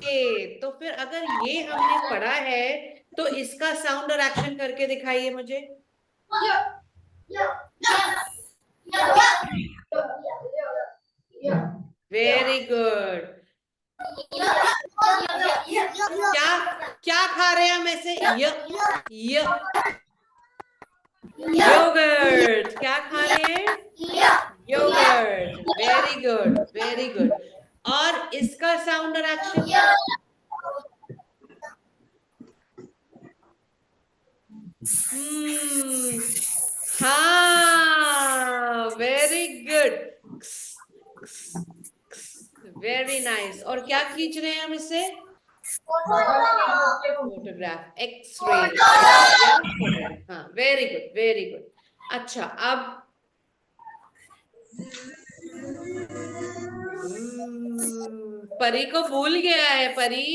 तो फिर अगर ये हमने पढ़ा है तो इसका साउंड और एक्शन करके दिखाइए मुझे। Very good. क्या क्या खा रहे हैं हम ऐसे? य योगर्ट। क्या खा रहे हैं? Yogurt. Very good, very good. और इसका साउंड और एक्शन? हाँ, वेरी गुड। Very nice. और क्या खींच रहे हैं हम इससे? Photograph, x-ray. फोटोग्राफ। हाँ, वेरी गुड, वेरी गुड। अच्छा, अब परी को भूल गया है। परी,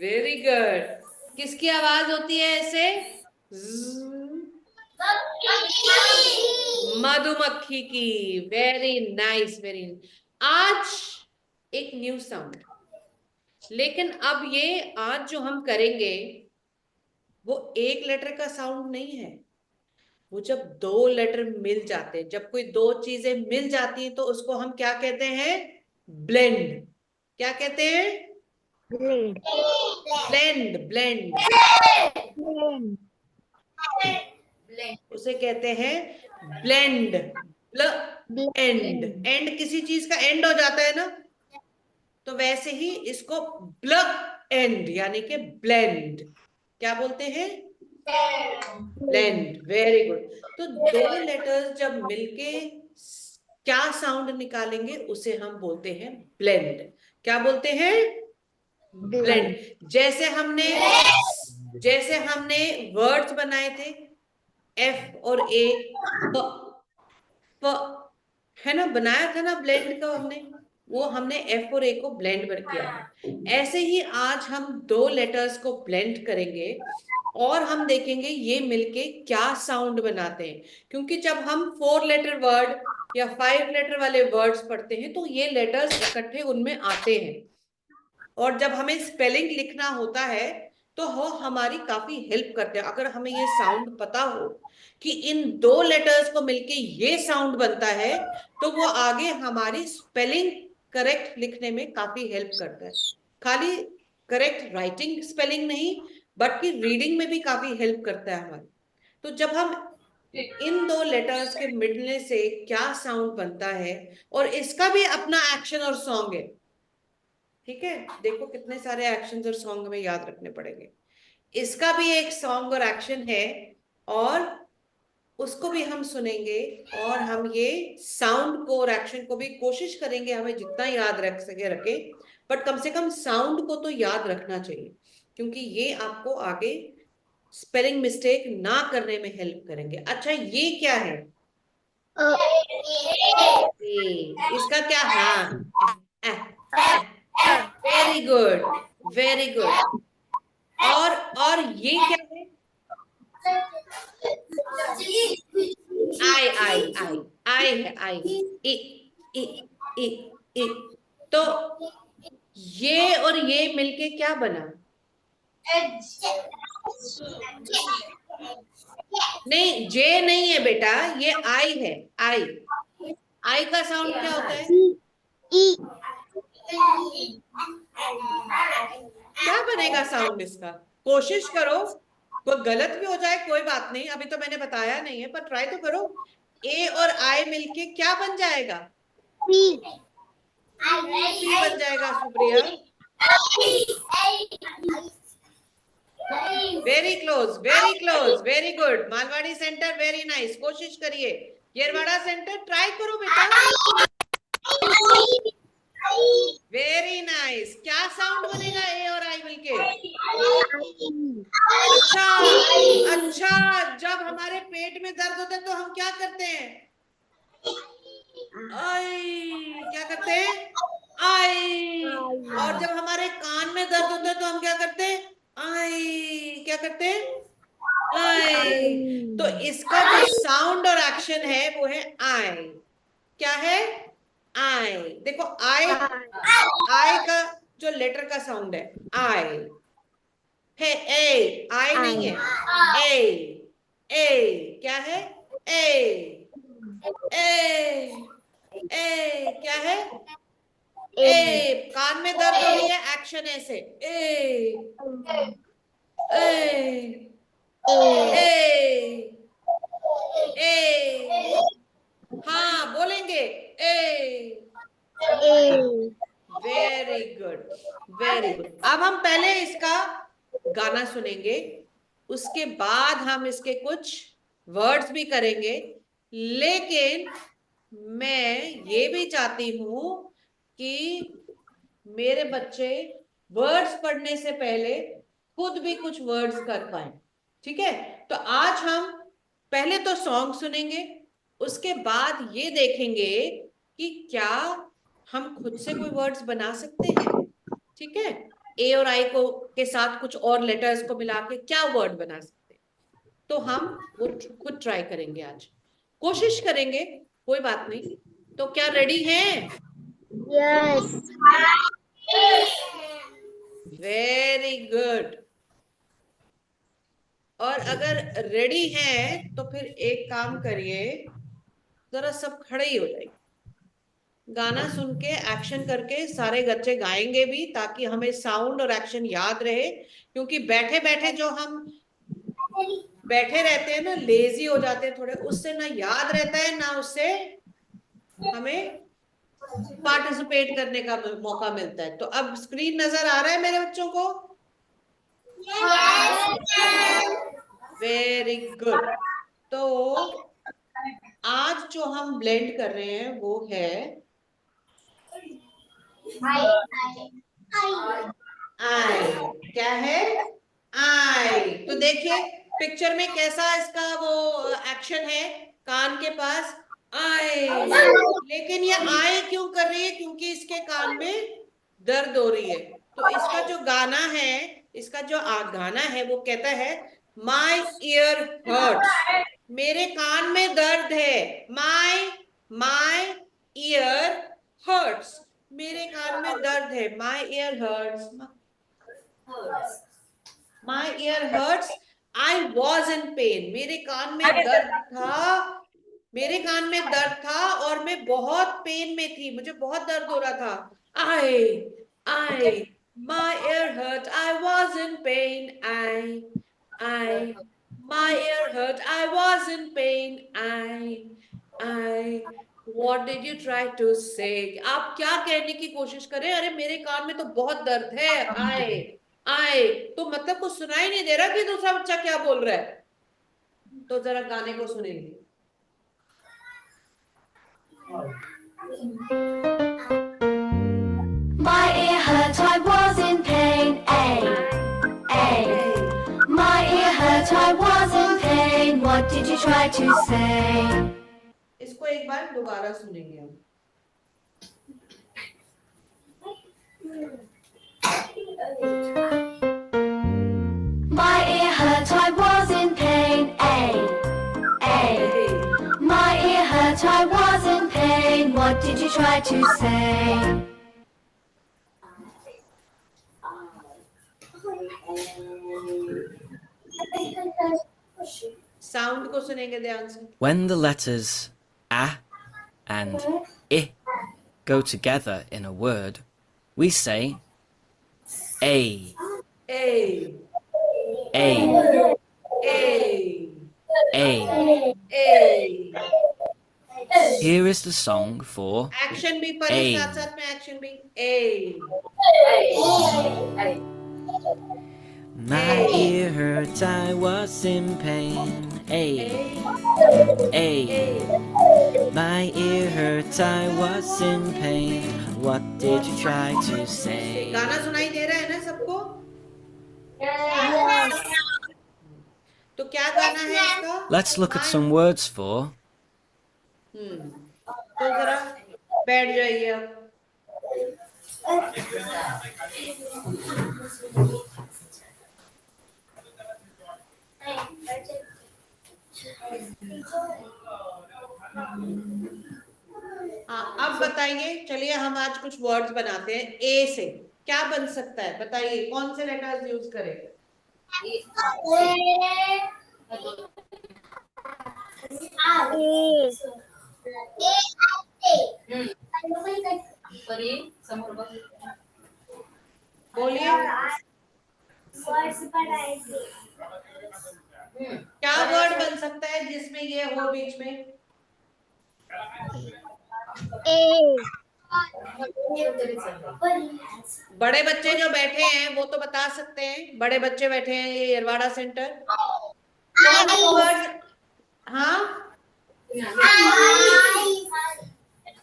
वेरी गुड। किसकी आवाज होती है ऐसे? मधुमक्खी की। Very nice, very. आज एक न्यू साउंड, लेकिन अब ये आज जो हम करेंगे वो एक लेटर का साउंड नहीं है। वो जब दो लेटर मिल जाते हैं, जब कोई दो चीजें मिल जाती हैं तो उसको हम क्या कहते हैं? ब्लेंड। क्या कहते हैं? ब्लेंड। Blend, blend. उसे कहते हैं ब्लेंड। एंड, एंड किसी चीज का एंड हो जाता है ना, तो वैसे ही इसको ब्ल एंड यानी कि ब्लेंड। क्या बोलते हैं? ब्लेंड। Very good. तो दो लेटर्स जब मिलके क्या साउंड निकालेंगे उसे हम बोलते हैं ब्लेंड। क्या बोलते हैं? ब्लेंड। जैसे हमने वर्ड्स बनाए थे, एफ और ए, प, प, है ना, बनाया था ना ब्लेंड का हमने। वो हमने एफ और ए को ब्लेंड कर किया है। ऐसे ही आज हम दो लेटर्स को ब्लेंड करेंगे और हम देखेंगे ये मिलके क्या साउंड बनाते हैं। क्योंकि जब हम 4 लेटर वर्ड या 5 लेटर वाले वर्ड्स पढ़ते हैं तो ये लेटर्स इकट्ठे उनमें आते हैं, और जब हमें स्पेलिंग लिखना होता है तो वो हमारी काफी हेल्प करते हैं। अगर हमें ये साउंड पता हो कि इन दो लेटर्स को मिलके ये साउंड बनता है तो वो आगे हमारी स्पेलिंग करेक्ट लिखने में काफी हेल्प करता है। खाली करेक्ट राइटिंग स्पेलिंग नहीं, बल्कि रीडिंग में भी काफी हेल्प करता है हमारी। तो जब हम इन दो लेटर्स के मिलने से क्या साउंड बनता है, और इसका भी अपना एक्शन और सॉन्ग है। ठीक है, देखो कितने सारे एक्शंस और सॉन्ग हमें याद रखने पड़ेंगे। इसका भी एक सॉन्ग और एक्शन है, और उसको भी हम सुनेंगे, और हम ये साउंड को और एक्शन को भी कोशिश करेंगे हमें जितना याद रख सके रखे। बट कम से कम साउंड को तो याद रखना चाहिए, क्योंकि ये आपको आगे स्पेलिंग मिस्टेक ना करने में हेल्प करेंगे। अच्छा, ये क्या है? इसका क्या? हाँ, वेरी गुड, वेरी गुड। और ये क्या है? आई है, आई है। इ इ इ इ तो ये और ये मिलके क्या बना? नहीं, जे नहीं है बेटा, ये आई है। आई, आई का साउंड क्या होता है? क्या बनेगा साउंड इसका? कोशिश करो, कोई गलत भी हो जाए कोई बात नहीं, अभी तो मैंने बताया नहीं है, पर ट्राई तो करो। ए और आई मिलके क्या बन जाएगा? पी बन जाएगा, Supriya. Very close, very close, very good. Malwadi centre, very nice. कोशिश करिए। येरवाड़ा सेंटर, ट्राई करो बेटा। Very nice. क्या साउंड बनेगा ए और आई मिलके? अच्छा, अच्छा। जब हमारे पेट में दर्द होता है तो हम क्या करते हैं? आई, क्या करते हैं? आई। और जब हमारे कान में दर्द होता है तो हम क्या करते हैं? आई, क्या करते हैं? आई। तो इसका जो साउंड और एक्शन है वो है आई। क्या है? आई, देखो आई का जो लेटर का साउंड है आई है, ए आई नहीं है, ए क्या है, ए ए ए क्या है, ए कान में दर्द हो रही है, एक्शन ऐसे ए ए ए ए, हाँ बोलेंगे ए, वेरी गुड वेरी गुड। अब हम पहले इसका गाना सुनेंगे, उसके बाद हम इसके कुछ वर्ड्स भी करेंगे, लेकिन मैं ये भी चाहती हूं कि मेरे बच्चे वर्ड्स पढ़ने से पहले खुद भी कुछ वर्ड्स कर पाए, ठीक है? तो आज हम पहले तो सॉन्ग सुनेंगे, उसके बाद ये देखेंगे कि क्या हम खुद से कोई वर्ड्स बना सकते हैं, ठीक है? ए और आई को के साथ कुछ और लेटर्स को मिला के क्या वर्ड बना सकते हैं, तो हम वो खुद ट्राई करेंगे, आज कोशिश करेंगे, कोई बात नहीं। तो क्या रेडी हैं? यस। Very good. और अगर रेडी हैं तो फिर एक काम करिए, जरा सब खड़े ही हो जाइए, गाना सुन के एक्शन करके सारे बच्चे गाएंगे भी, ताकि हमें साउंड और एक्शन याद रहे, क्योंकि बैठे बैठे जो हम बैठे रहते हैं ना, लेजी हो जाते हैं थोड़े, उससे ना याद रहता है ना उससे हमें पार्टिसिपेट करने का मौका मिलता है। तो अब स्क्रीन नजर आ रहा है मेरे बच्चों को? Very good. तो आज जो हम ब्लेंड कर रहे हैं वो है आई। क्या है? आई। तो देखिए पिक्चर में कैसा इसका वो एक्शन है, कान के पास आई, लेकिन ये आई क्यों कर रही है? क्योंकि इसके कान में दर्द हो रही है। तो इसका जो गाना है, इसका जो गाना है वो कहता है माई ईयर हर्ट्स, मेरे कान में दर्द है, माई ईयर हर्ट्स, मेरे कान में दर्द है, my ear hurts, my ear hurts, I was in pain, मेरे कान में दर्द था, मेरे कान में दर्द था और मैं बहुत पेन में थी, मुझे बहुत दर्द हो रहा था। I my ear hurt, I was in pain, I my ear hurt, I was in pain, I What did you try to say? आप क्या कहने की कोशिश करें? अरे मेरे कान में तो बहुत दर्द है, आए तो मतलब कुछ सुनाई नहीं दे रहा कि दूसरा बच्चा क्या बोल रहा है। तो जरा गाने को सुनेंगे। My ear hurt, I was in pain. A. My ear hurt, I was in pain. What did you try to say? इसको एक बार दोबारा सुनेंगे हम। My ear hurt, I was in pain. A. My ear hurt, I was in pain. What did you try to say? Sound को सुनेंगे ध्यान से। When the letters a and I go together in a word, we say a, A a, A a. A. Here is the song for action भी पढ़े, A. साथ साथ में action भी। ए My ear hurt, I was in pain. A, a. My ear hurt, I was in pain. What did you try to say? गाना सुनाई दे रहा है ना सबको? तो क्या गाना है इसका? Let's look at some words for तो जरा बैठ जाइए अब। हाँ अब बताइए, चलिए हम आज कुछ वर्ड्स बनाते हैं ए से। क्या बन सकता है बताइए, कौन से लेटर्स यूज करें? बोलिए, क्या वर्ड बन सकता है जिसमें ये हो बीच में? बड़े बच्चे जो बैठे हैं वो तो बता सकते हैं, बड़े बच्चे बैठे हैं ये यरवाड़ा सेंटर। कौन सा वर्ड? हाँ,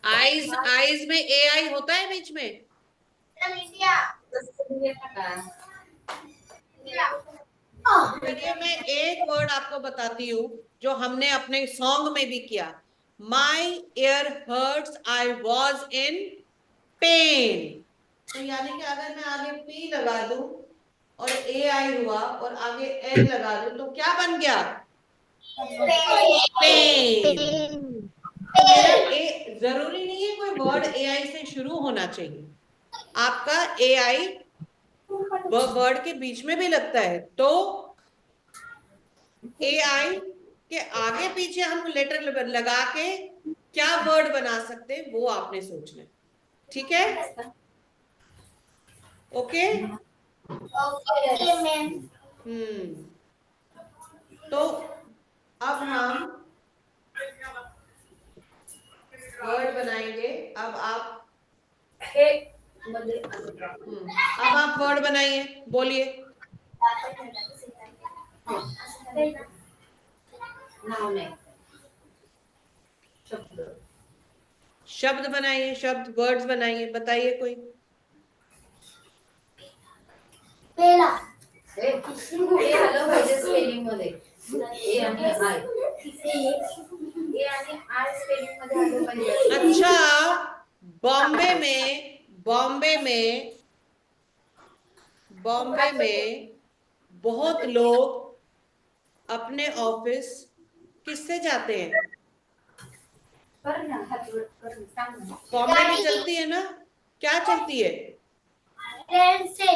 आईज, आईज में ए आई होता है बीच में। चलिए मैं एक वर्ड आपको बताती हूँ जो हमने अपने सॉन्ग में भी किया। My ear hurts, I was in pain. तो यानी कि अगर मैं आगे पी लगा दूं और ए आई हुआ और आगे एन लगा दूं तो क्या बन गया? पेन। तो मेरा ए, जरूरी नहीं है कोई वर्ड ए आई से शुरू होना चाहिए, आपका ए आई वर्ड के बीच में भी लगता है। तो ए आई के आगे पीछे हम लेटर लगा के क्या वर्ड बना सकते हैं वो आपने सोचना है, ठीक है? ओके। तो अब हम वर्ड बनाएंगे। अब आप वर्ड बनाइए, बोलिए। शब्द बनाइए, शब्द, वर्ड्स बनाइए, बताइए कोई। अच्छा, बॉम्बे में बहुत लोग अपने ऑफिस किससे जाते हैं? बॉम्बे में चलती है ना, क्या चलती है? ट्रेन से।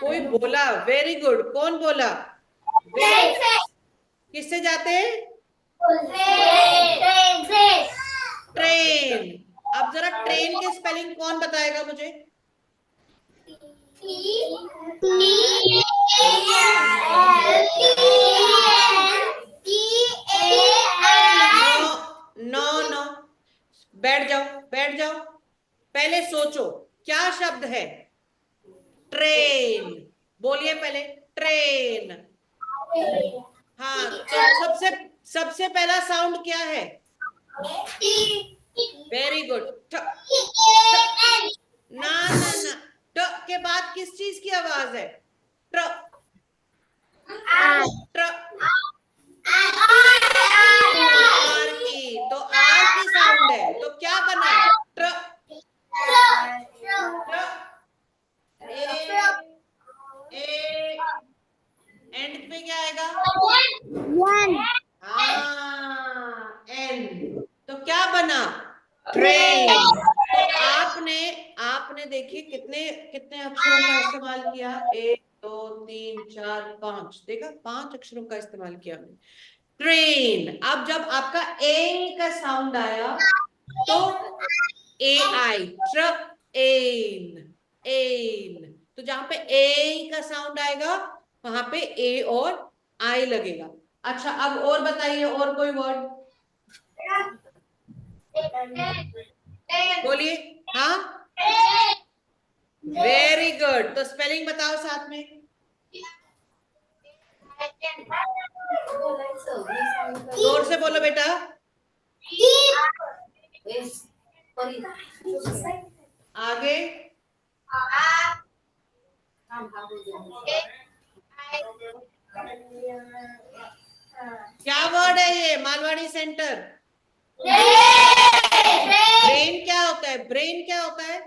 कोई बोला, वेरी गुड, कौन बोला? ट्रेन से। किससे जाते हैं? ट्रेन से। ट्रेन। अब जरा ट्रेन के स्पेलिंग कौन बताएगा मुझे? नो नो, बैठ जाओ, बैठ जाओ, पहले सोचो क्या शब्द है? ट्रेन। बोलिए पहले, ट्रेन। हाँ, तो सबसे पहला साउंड क्या है? Very good. ना ना ना, ट के बाद किस चीज की आवाज है? ट्र। ट्र। आर की, तो आर की साउंड है, तो क्या बना? ट्र। ट्र। ए एंड पे क्या आएगा? हाँ, एन। तो क्या बना? ट्रेन। तो आपने देखिए कितने कितने अक्षरों का इस्तेमाल किया? 1 2 3 4 5, देखा, 5 अक्षरों का इस्तेमाल किया हमने। ट्रेन। अब जब आपका ए का साउंड आया तो ए आई, ट्रेन, एन। तो जहां पे ए का साउंड आएगा वहां पे ए और आई लगेगा। अच्छा, अब और बताइए, और कोई वर्ड बोलिए। हाँ, वेरी गुड। तो स्पेलिंग बताओ साथ में। जोर से बोलो बेटा। आगे क्या वर्ड है ये? मालवाड़ी सेंटर। ब्रेन क्या होता है? ब्रेन क्या होता है?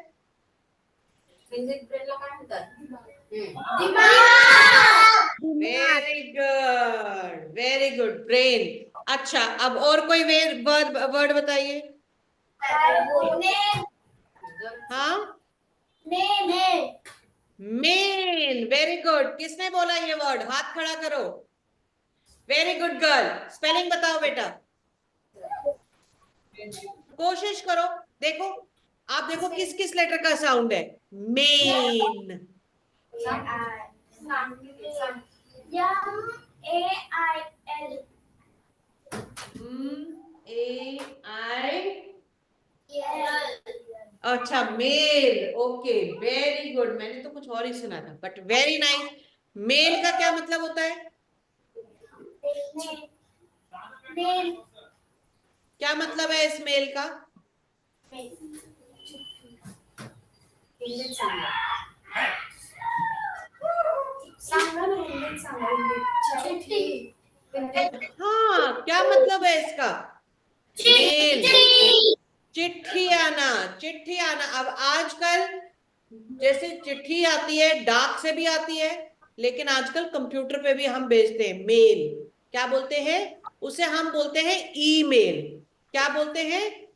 Very good, very good, brain. अच्छा, अब और कोई वर्ड बताइए। हाँ, मेन, वेरी गुड। किसने बोला ये वर्ड? हाथ खड़ा करो। Very good girl. स्पेलिंग बताओ बेटा, कोशिश करो। देखो, आप देखो किस किस लेटर का साउंड है। मेन, AI, अच्छा मेल, ओके वेरी गुड। मैंने तो कुछ और ही सुना था, बट वेरी नाइस। मेल का क्या मतलब होता है? क्या मतलब है इस मेल का? हाँ, क्या मतलब है इसका? मेल, चिट्ठी आना, चिट्ठी आना। अब आजकल जैसे चिट्ठी आती है, डाक से भी आती है, लेकिन आजकल कंप्यूटर पे भी हम भेजते हैं मेल। क्या बोलते हैं उसे? हम बोलते हैं ईमेल। क्या बोलते हैं?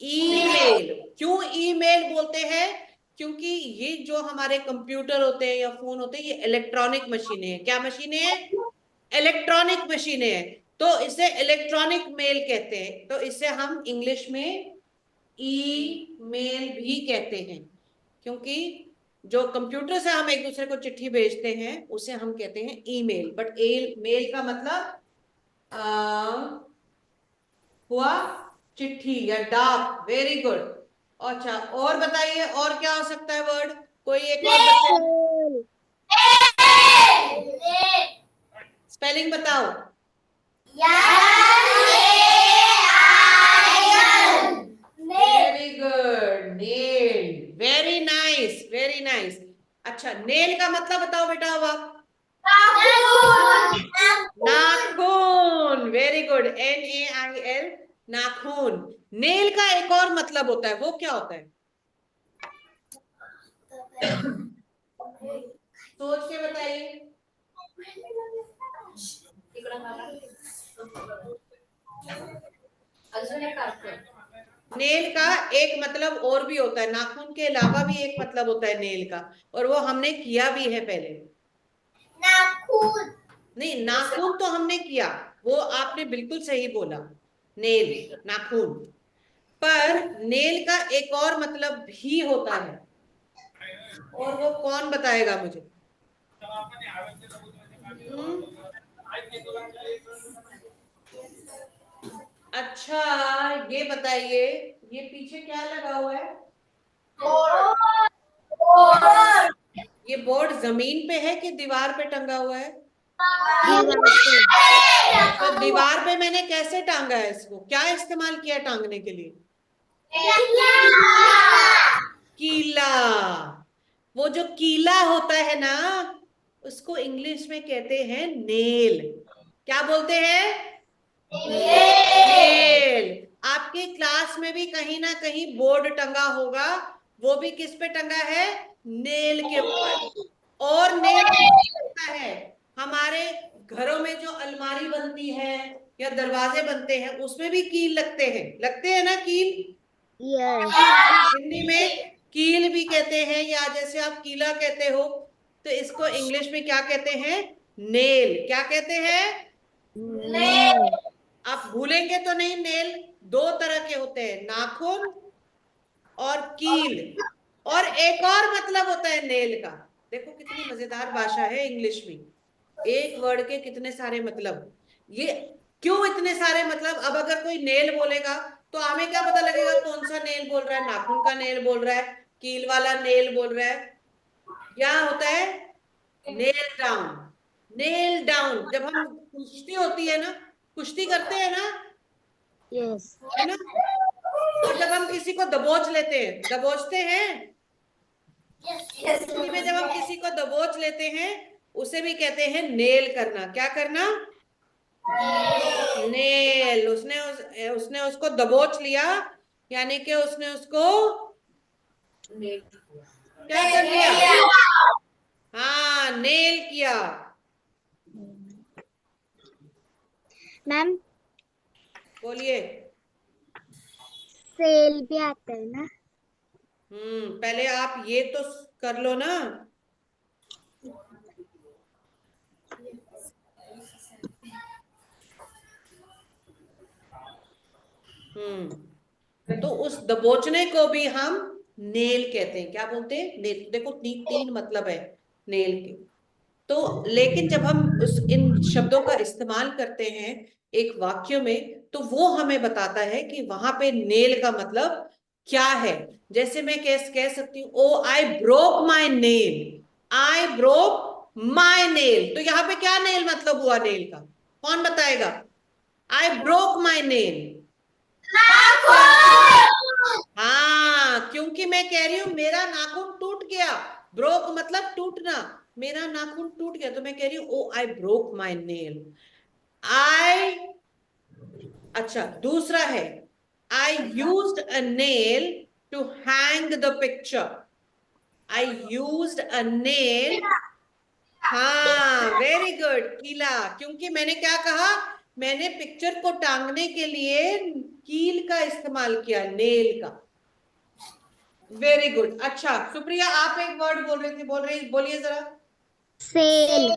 ईमेल। क्यों ईमेल बोलते हैं? क्योंकि ये जो हमारे कंप्यूटर होते हैं या फोन होते हैं, ये इलेक्ट्रॉनिक मशीनें हैं। क्या मशीनें हैं? इलेक्ट्रॉनिक मशीनें हैं। तो इसे इलेक्ट्रॉनिक मेल कहते हैं। तो इसे हम इंग्लिश में ईमेल भी कहते हैं, क्योंकि जो कंप्यूटर से हम एक दूसरे को चिट्ठी भेजते हैं उसे हम कहते हैं ईमेल। बट मेल का मतलब हुआ चिट्ठी या डाक। Very good. अच्छा, और बताइए, और क्या हो सकता है वर्ड? कोई एक और बताइए, स्पेलिंग बताओ। Very good, nail. Very nice, very nice. अच्छा, नेल का मतलब बताओ बेटा अब आप। नाखून, वेरी गुड, NAIL, नाखून। नेल का एक और मतलब होता है, वो क्या होता है? सोच के बताइए। नेल का एक मतलब और भी होता है, नाखून के अलावा भी एक मतलब होता है नेल का, और वो हमने किया भी है पहले। नहीं, नाखून तो हमने किया, वो आपने बिल्कुल सही बोला, नेल, नाखून। पर नेल का एक और मतलब भी होता है, और वो कौन बताएगा मुझे? हम्म? अच्छा, ये बताइए, ये पीछे क्या लगा हुआ है? ये बोर्ड जमीन पे है कि दीवार पे टंगा हुआ है? तो दीवार पे मैंने कैसे टांगा है इसको? क्या इस्तेमाल किया टांगने के लिए? कीला। वो जो कीला होता है ना, उसको इंग्लिश में कहते हैं नेल। क्या बोलते हैं? नेल। आपके क्लास में भी कहीं ना कहीं बोर्ड टंगा होगा, वो भी किस पे टंगा है? नेल के ऊपर। और नेल होता है हमारे घरों में, जो अलमारी बनती है या दरवाजे बनते हैं, उसमें भी कील लगते हैं ना कील। हिंदी में कील भी कहते हैं, या जैसे आप कीला कहते हो, तो इसको इंग्लिश में क्या कहते हैं? नेल। क्या कहते हैं? आप भूलेंगे तो नहीं, नेल दो तरह के होते हैं, नाखून और कील। और एक और मतलब होता है नेल का। देखो कितनी मजेदार भाषा है इंग्लिश में, एक वर्ड के कितने सारे मतलब। ये क्यों इतने सारे मतलब? अब अगर कोई नेल बोलेगा तो हमें क्या पता लगेगा कौन सा नेल बोल रहा है? नाखून का नेल बोल रहा है, कील वाला नेल बोल रहा है। क्या होता है? Nail down. Nail down. जब हम कुश्ती होती है ना, कुश्ती करते हैं ना, है ना, और जब हम किसी को दबोच लेते हैं, दबोचते हैं, कुश्ती में जब हम किसी को दबोच लेते हैं, उसे भी कहते हैं नेल करना। क्या करना? नेल। उसने उसको दबोच लिया, यानी कि उसने उसको क्या कर लिया? हाँ, नेल किया। मैम बोलिए। सेल भी आता है ना। पहले आप ये तो कर लो ना। तो उस दबोचने को भी हम नेल कहते हैं। क्या बोलते हैं? नेल। देखो तीन मतलब है नेल के। तो लेकिन जब हम उस इन शब्दों का इस्तेमाल करते हैं एक वाक्य में, तो वो हमें बताता है कि वहां पे नेल का मतलब क्या है। जैसे मैं कह सकती हूँ, oh I broke my nail, I broke my nail. तो यहाँ पे क्या नेल मतलब हुआ नेल का? कौन बताएगा? आई ब्रोक माई नेल। हाँ, क्योंकि मैं कह रही हूं मेरा नाखून टूट गया। ब्रोक मतलब टूटना। मेरा नाखून टूट गया तो मैं कह रही हूं ओ आई ब्रोक माई नेल। आई अच्छा, दूसरा है I used a nail to hang the picture. I used a nail. हाँ, वेरी गुड कीला। क्योंकि मैंने क्या कहा? मैंने पिक्चर को टांगने के लिए कील का इस्तेमाल किया, नेल का। Very good. अच्छा सुप्रिया, आप एक वर्ड बोल रही थी, बोलिए जरा। सेल।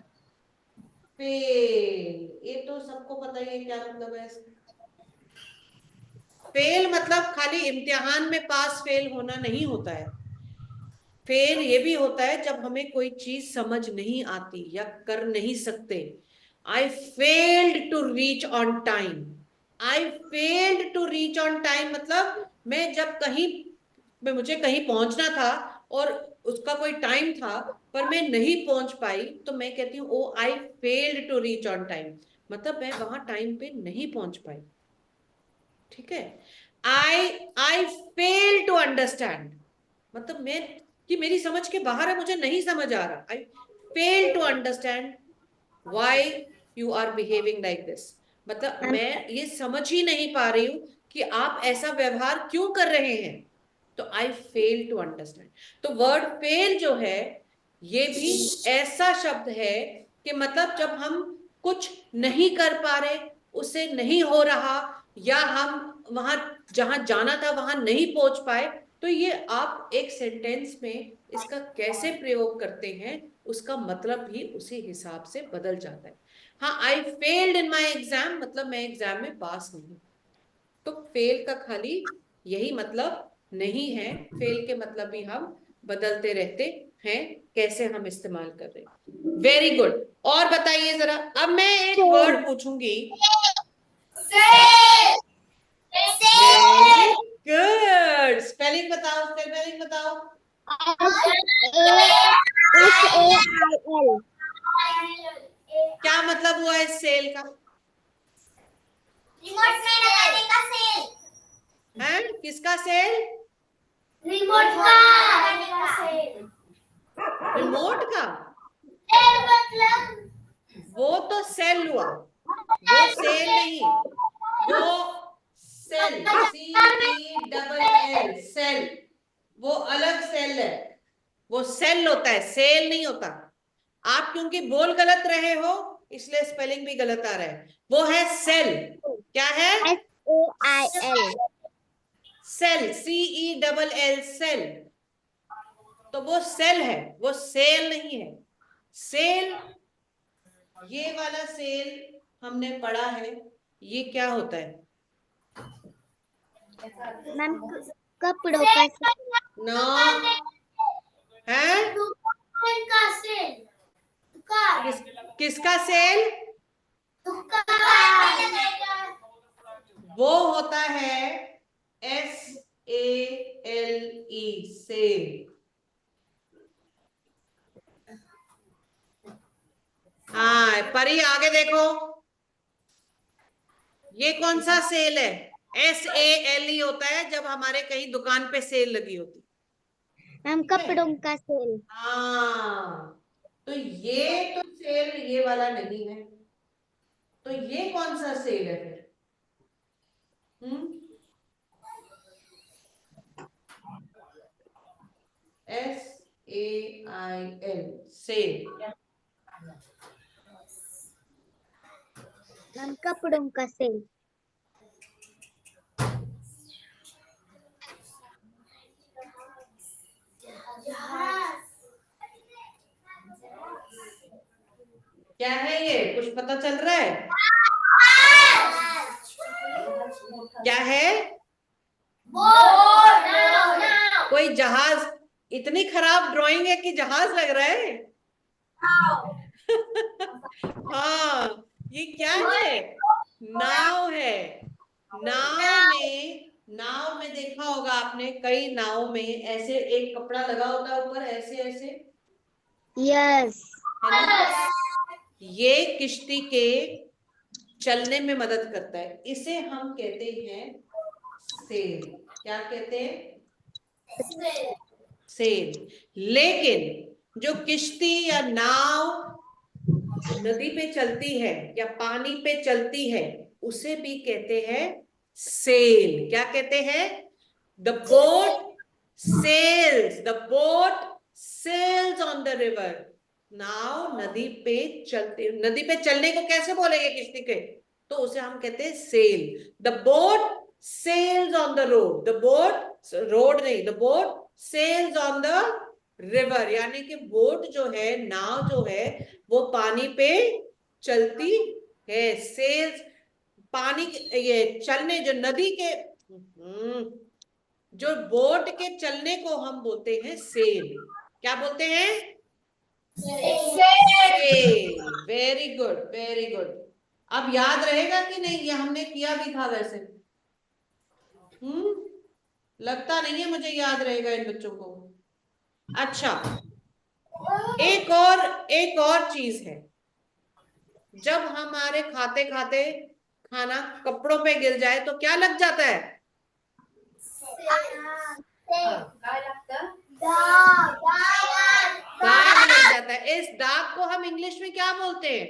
फेल। ये तो सबको पता ही है क्या मतलब है इसका। फेल मतलब खाली इम्तिहान में पास फेल होना नहीं होता है। फेल ये भी होता है जब हमें कोई चीज समझ नहीं आती या कर नहीं सकते। I failed to reach on time. I failed to reach on time मतलब मैं जब कहीं मैं मुझे कहीं पहुंचना था और उसका कोई टाइम था पर मैं नहीं पहुंच पाई, तो मैं कहती हूँ oh I failed to reach on time. मतलब मैं वहां टाइम पे नहीं पहुंच पाई। ठीक है। आई आई फेल टू अंडरस्टैंड मतलब मैं कि मेरी समझ के बाहर है, मुझे नहीं समझ आ रहा। I fail to understand why you are behaving like this. मतलब मैं ये समझ ही नहीं पा रही हूं कि आप ऐसा व्यवहार क्यों कर रहे हैं। तो आई फेल टू अंडरस्टैंड। तो वर्ड फेल जो है ये भी ऐसा शब्द है कि मतलब जब हम कुछ नहीं कर पा रहे, उसे नहीं हो रहा, या हम वहां जहां जाना था वहां नहीं पहुंच पाए, तो ये आप एक सेंटेंस में इसका कैसे प्रयोग करते हैं उसका मतलब भी उसी हिसाब से बदल जाता है। हाँ, I failed in my exam मतलब मैं एग्जाम में पास नहीं। तो फेल का खाली यही मतलब नहीं है। फेल के मतलब भी हम बदलते रहते हैं, कैसे हम इस्तेमाल कर रहे हैं। Very good. और बताइए जरा, अब मैं एक वर्ड पूछूंगी। Very good. स्पेलिंग बताओ, स्पेलिंग बताओ। SAIL। क्या मतलब हुआ इस सेल का? रिमोट में लगाने का सेल। है किसका सेल? रिमोट का लगाने का सेल। रिमोट का? सेल मतलब वो तो सेल हुआ, वो सेल नहीं। वो सेल, CELL सेल, वो अलग सेल है। वो सेल होता है, सेल नहीं होता। आप क्योंकि बोल गलत रहे हो इसलिए स्पेलिंग भी गलत आ रहा है। वो है सेल। क्या है? SAIL। Sail, CELL cell. तो वो सेल है, वो सेल नहीं है। सेल, ये वाला सेल हमने पढ़ा है। ये क्या होता है? मैम कपड़ों का ना है। दुकान का सेल। दुकान। किस किसका सेल? दुकान। वो होता है SALE सेल। हाँ परी, आगे देखो। ये कौन सा सेल है? SALE होता है जब हमारे कहीं दुकान पे सेल लगी होती। मैम कपड़ों का सेल। हाँ, तो ये तो सेल ये वाला नहीं है। तो ये कौन सा सेल है फिर? SAIL cell. मैम कपड़ों का सेल। क्या है ये, कुछ पता चल रहा है? क्या है? कोई जहाज? इतनी खराब ड्राइंग है कि जहाज लग रहा है। हाँ, ये क्या है? नाव है। नाव में देखा होगा आपने, कई नाव में ऐसे एक कपड़ा लगा होता है ऊपर, ऐसे ऐसे, यस है ना? ये किश्ती के चलने में मदद करता है, इसे हम कहते हैं सेल। क्या कहते हैं? सेल। लेकिन जो किश्ती या नाव नदी पे चलती है या पानी पे चलती है, उसे भी कहते हैं सेल। क्या कहते हैं? The boat sails, the boat sails on the river. नाव नदी पे चलते, नदी पे चलने को कैसे बोलेंगे किश्ती के? तो उसे हम कहते हैं sail. The boat sails on the road, the boat, road नहीं, the boat sails on the river, यानी कि बोट जो है, नाव जो है, वो पानी पे चलती है। सेल्स, पानी, ये चलने, जो नदी के, जो बोट के चलने को हम बोलते हैं सेल। क्या बोलते हैं? Sail. Very good, very good. अब याद रहेगा कि नहीं? ये हमने किया भी था वैसे। लगता नहीं है मुझे याद रहेगा इन बच्चों को। अच्छा, एक और चीज है। जब हमारे खाते खाते खाना कपड़ों पे गिर जाए तो क्या लग जाता है? दाग लग जाता है। इस दाग को हम इंग्लिश में क्या बोलते हैं?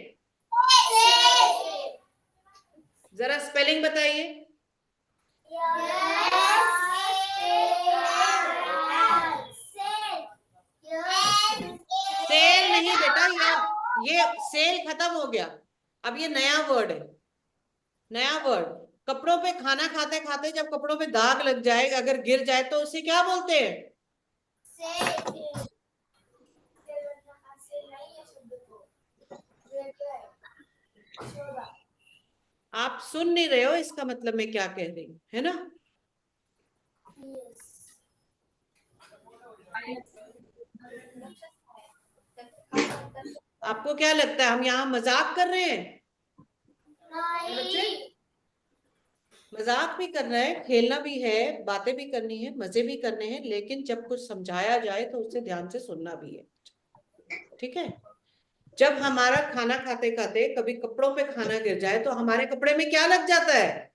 जरा स्पेलिंग बताइए। सेल नहीं बेटा, ये सेल खत्म हो गया। अब ये नया वर्ड है, नया वर्ड। कपड़ों पे खाना खाते खाते जब कपड़ों पे दाग लग जाए, अगर गिर जाए, तो उसे क्या बोलते हैं? आप सुन नहीं रहे हो, इसका मतलब मैं क्या कह रही हूँ, है ना? आपको क्या लगता है हम यहाँ मजाक कर रहे हैं? बच्चे, मजाक भी करना है, खेलना भी है, बातें भी करनी है, मजे भी करने हैं, लेकिन जब कुछ समझाया जाए तो उसे ध्यान से सुनना भी है। ठीक है? जब हमारा खाना खाते खाते कभी कपड़ों पे खाना गिर जाए तो हमारे कपड़े में क्या लग जाता है?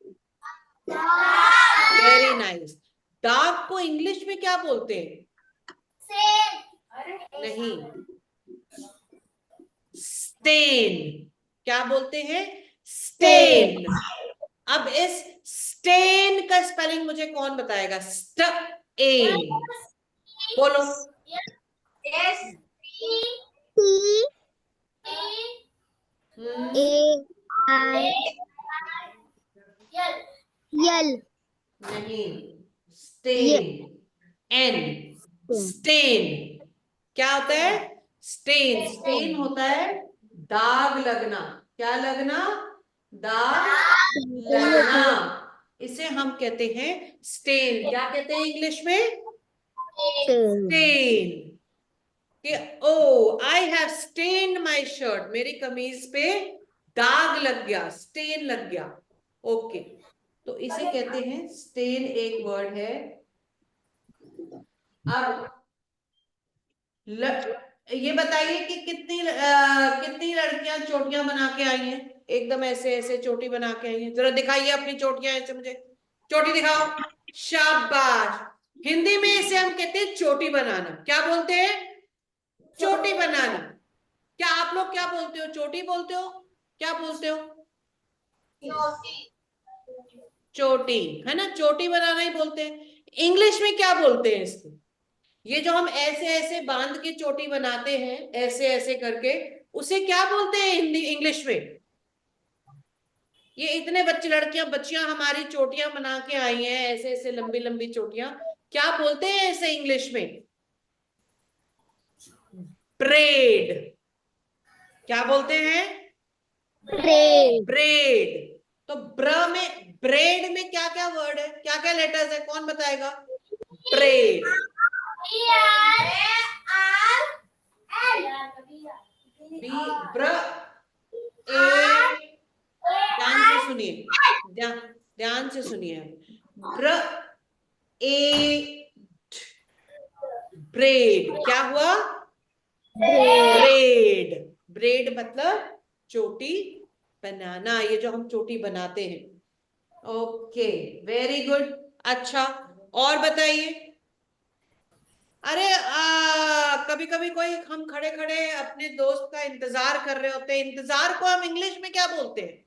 Very nice. दाग को इंग्लिश में क्या बोलते हैं? नहीं, स्टेन। क्या बोलते हैं? स्टेन। अब इस स्टेन का स्पेलिंग मुझे कौन बताएगा? स्टेन बोलो। यल नहीं, स्टेन, एन, स्टेन। क्या होता है? स्टेन। स्टेन होता है दाग लगना। क्या लगना? दाग लगना। इसे हम कहते हैं स्टेन। क्या कहते हैं इंग्लिश में? स्टेन। कि oh, I have stained my shirt, मेरी कमीज पे दाग लग गया, स्टेन लग गया। ओके, तो इसे कहते हैं स्टेन, एक वर्ड है। अब ये बताइए कि कितनी लड़कियां चोटियां बना के आई हैं? एकदम ऐसे ऐसे चोटी बना के आई हैं। जरा दिखाइए अपनी चोटियां, ऐसे मुझे चोटी दिखाओ। शाबाश। हिंदी में इसे हम कहते हैं चोटी बनाना। क्या बोलते हैं? चोटी बनाना। क्या आप लोग क्या बोलते हो? चोटी बोलते हो? क्या बोलते हो? चोटी, है ना? चोटी बनाना ही बोलते हैं। इंग्लिश में क्या बोलते हैं इसको? ये जो हम ऐसे ऐसे बांध के चोटी बनाते हैं, ऐसे ऐसे करके, उसे क्या बोलते हैं हिंदी, इंग्लिश में? ये इतने बच्चे, लड़कियां, बच्चियां हमारी चोटियां बना के आई हैं, ऐसे ऐसे लंबी लंबी चोटियां, क्या बोलते हैं ऐसे इंग्लिश में? ब्रेड, क्या बोलते हैं? Bread. ब्रेड। तो ब्रेड में क्या क्या वर्ड है, क्या क्या लेटर्स है, कौन बताएगा? ब्रेड। ब्र ए, ध्यान से सुनिए, ध्यान से सुनिए। ब्र ए, ब्रेड, क्या हुआ? ब्रेड। ब्रेड मतलब चोटी बनाना, ये जो हम चोटी बनाते हैं। Okay, very good. अच्छा, और बताइए। अरे कभी कभी कोई, हम खड़े खड़े अपने दोस्त का इंतजार कर रहे होते हैं, इंतजार को हम इंग्लिश में क्या बोलते हैं?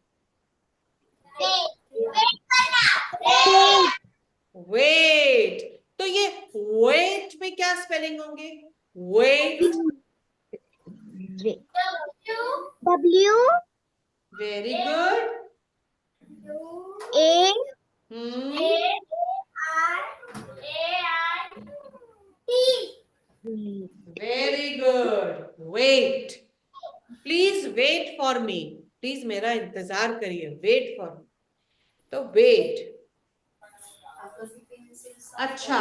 वेट। तो ये वेट में क्या स्पेलिंग होंगे? Wait. W very good. A very good, wait. Please wait for me, please मेरा इंतजार करिए, वेट फॉर मी। तो वेट। अच्छा,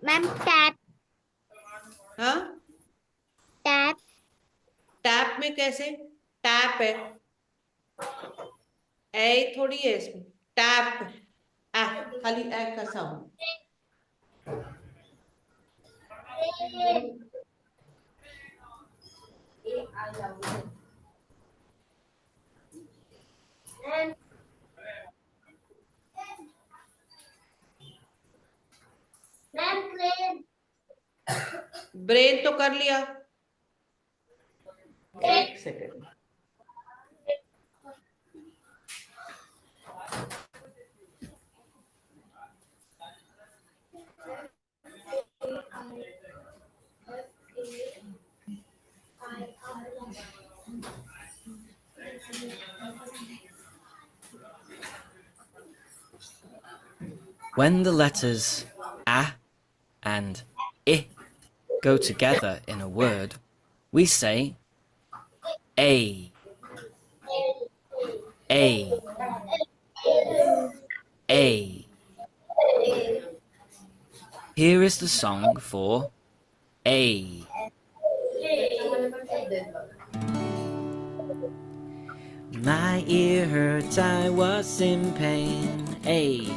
मैम टैप हाँ, टैप टैप में कैसे? टैप है, ए थोड़ी है इसमें, टैप, खाली ए का साउंड। ब्रेन तो कर लिया, एक second. When the letters a and I go together in a word, we say a, a, a. Here is the song for A. My ear hurt, I was in pain. A.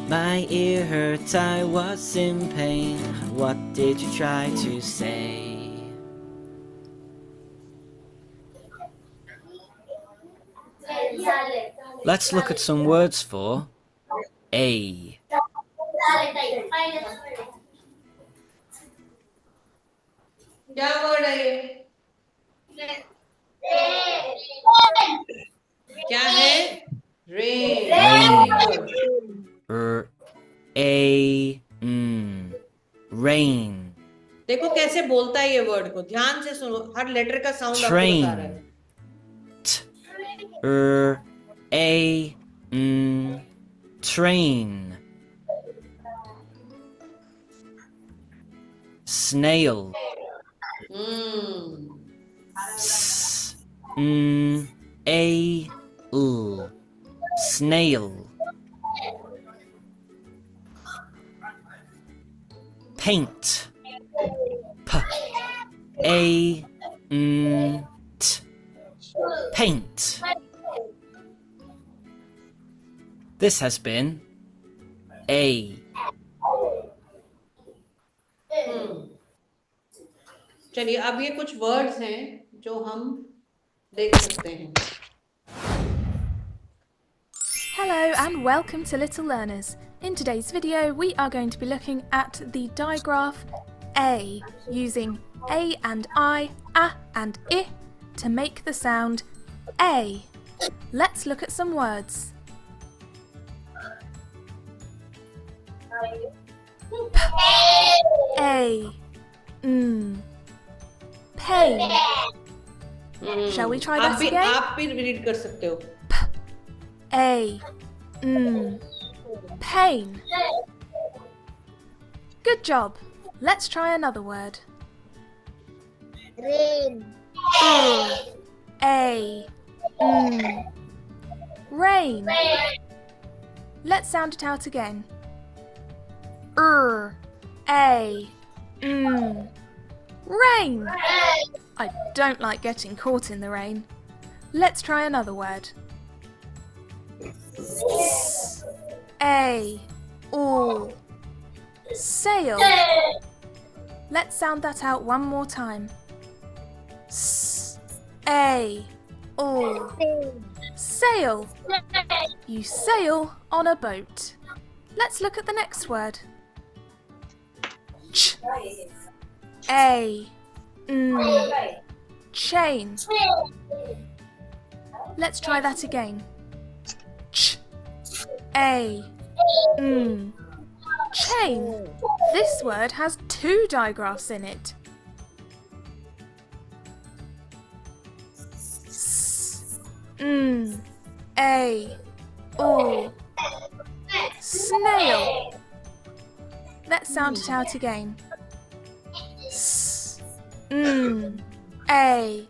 My ear hurt, I was in pain. What did you try to say? Let's look at some words for A. क्या word है ये? क्या है? Rain. Rain. देखो कैसे बोलता है ये वर्ड को, ध्यान से सुनो, हर लेटर का साउंड आपको Train. बता रहा है। Train. Snail. Snail. Paint. Paint. This has been A. चलिए, अब ये कुछ वर्ड्स हैं जो हम देख सकते हैं। Hello and welcome to Little Learners. In today's video we are going to be looking at the digraph A, using A and I, A and I to make the sound A. Let's look at some words. A. Pain. Shall we try that again? आप भी read कर सकते हो। A. Pain. Good job. Let's try another word. Rain. A. Rain. Let's sound it out again. A. Rain. I don't like getting caught in the rain. Let's try another word. A. Sail. Let's sound that out one more time. A. Sail. You sail on a boat. Let's look at the next word. A. Chain. Let's try that again. A. Chain. This word has 2 digraphs in it. A. Snail. Let's sound it out again. A.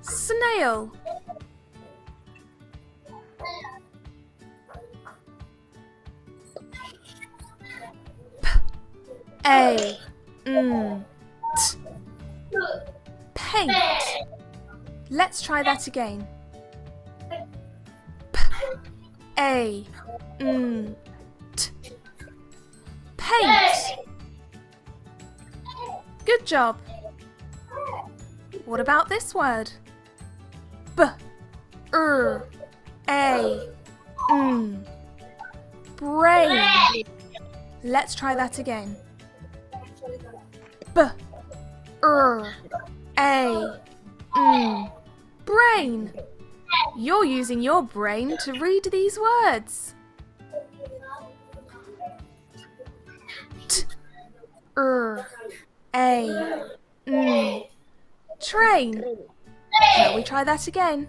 Snail. A. Paint. Let's try that again. A. Paint. Good job. What about this word? Brain. Let's try that again. Brain. You're using your brain to read these words. Train. Shall we try that again?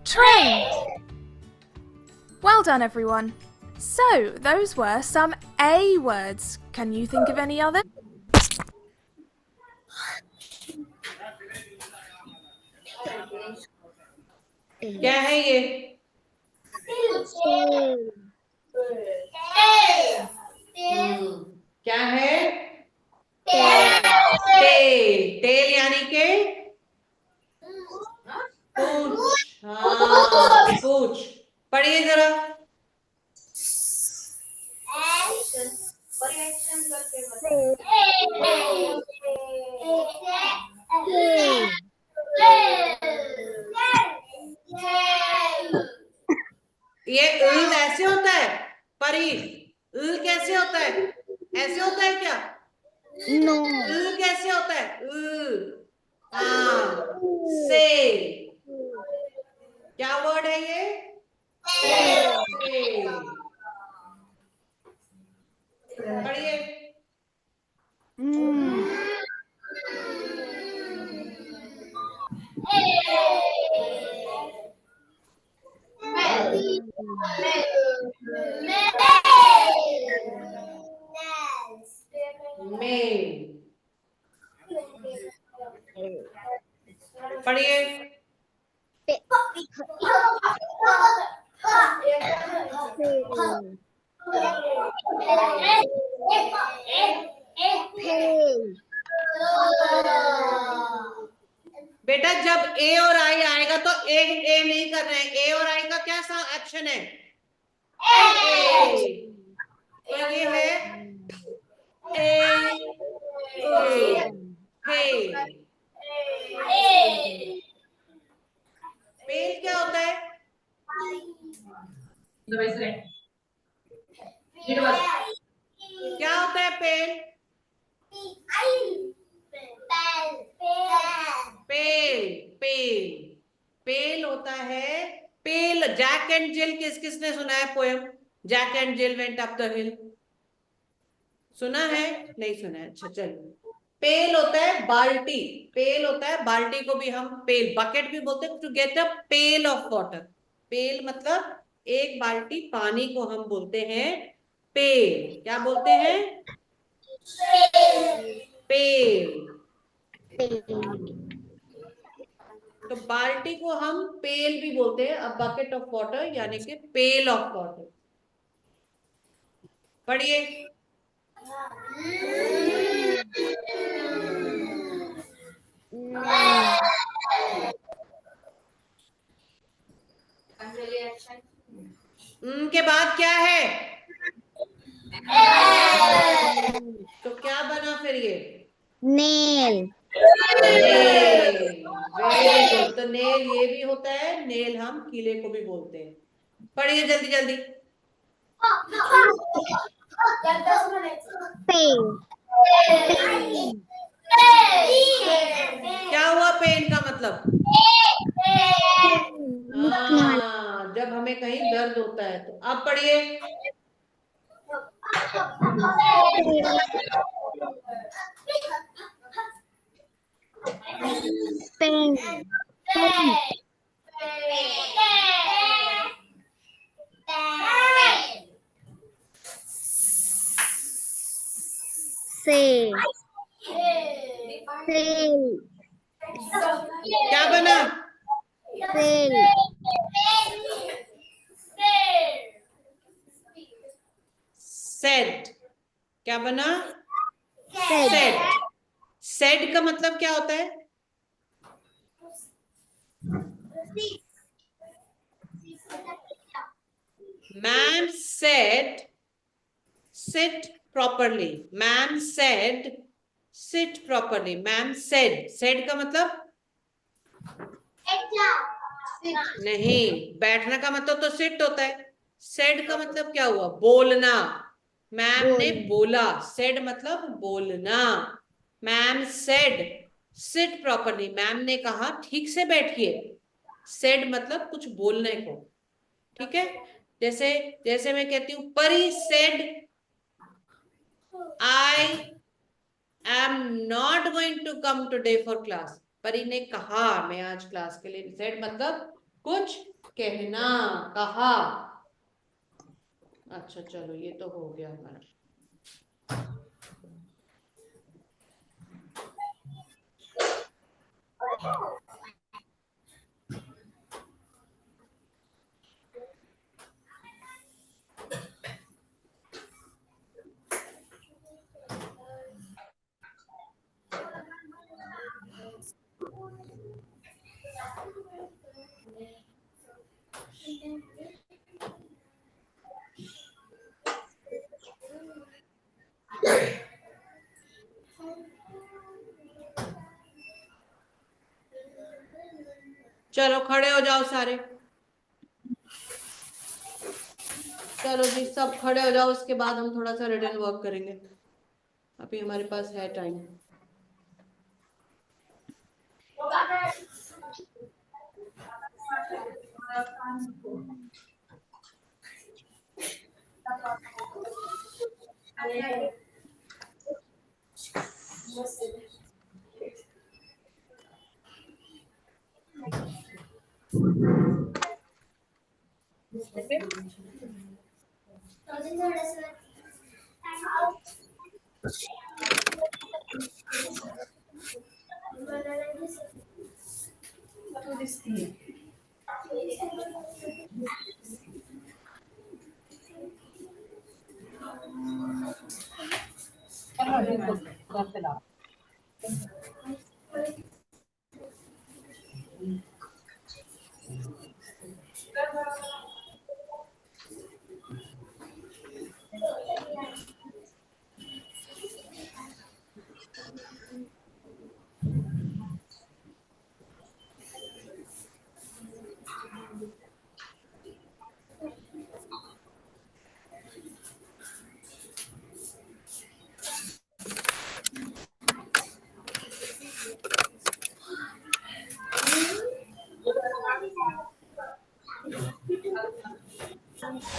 Train. Well done, everyone. So, those were some A words. Can you think of any others? क्या है ये? क्या है? Tell. Tell यानी के पूंछ. हाँ, पूंछ. पढ़िए जरा. ये ऐसे होता है परी. कैसे होता है? ऐसे होता है क्या? No. कैसे होता है? हाँ. से. क्या वर्ड है ये? से. पढ़िए. मेल. पढ़िए. बेटा जब ए और आई आएगा तो ए नहीं कर रहे हैं. ए और आई का क्या एक्शन है? तो ये है पेल. क्या होता है? क्या होता है पेल? पेल होता है. पेल. जैक एंड जिल किसने सुना है poem? Jack and Jill went up the hill. सुना है? नहीं सुना है? अच्छा चलो. पेल होता है बाल्टी, पेल होता है बाल्टी को भी हम पेल, बकेट भी बोलते हैं। To get a pail of water, pail मतलब एक बाल्टी पानी को हम बोलते हैं पेल। क्या बोलते हैं? पेल। तो बाल्टी को हम पेल भी बोलते हैं, अ बकेट ऑफ वाटर यानी कि पेल ऑफ वाटर। पढ़िए। के बाद क्या है? तो क्या बना फिर ये? नेल। नेल। Very good. तो नेल ये भी होता है, नेल हम कीले को भी बोलते हैं। पढ़िए जल्दी जल्दी। पेन। क्या हुआ पेन का मतलब? दुखने वाला। हाँ, जब हमें कहीं दर्द होता है। तो आप पढ़िए। पेन। पेन। से। सेल। क्या बना? सेल। सेड। क्या बना? सेड। सेड। सेड का मतलब क्या होता है? Ma'am said sit properly. Ma'am said sit properly. Ma'am said का मतलब नहीं, बैठना का मतलब तो sit होता है। said का मतलब क्या हुआ? बोलना। मैम ने बोला, said मतलब बोलना। Ma'am said sit properly. Ma'am ने कहा ठीक से बैठिए। said मतलब कुछ बोलने को, ठीक है। जैसे जैसे मैं कहती हूँ परी said I am not going to come today for class. परी ने कहा मैं आज क्लास के लिए। said मतलब कुछ कहना, कहा। अच्छा चलो, ये तो हो गया हमारा। चलो खड़े हो जाओ सारे। चलो जी, सब खड़े हो जाओ। उसके बाद हम थोड़ा सा रिटन वर्क करेंगे। अभी हमारे पास है time.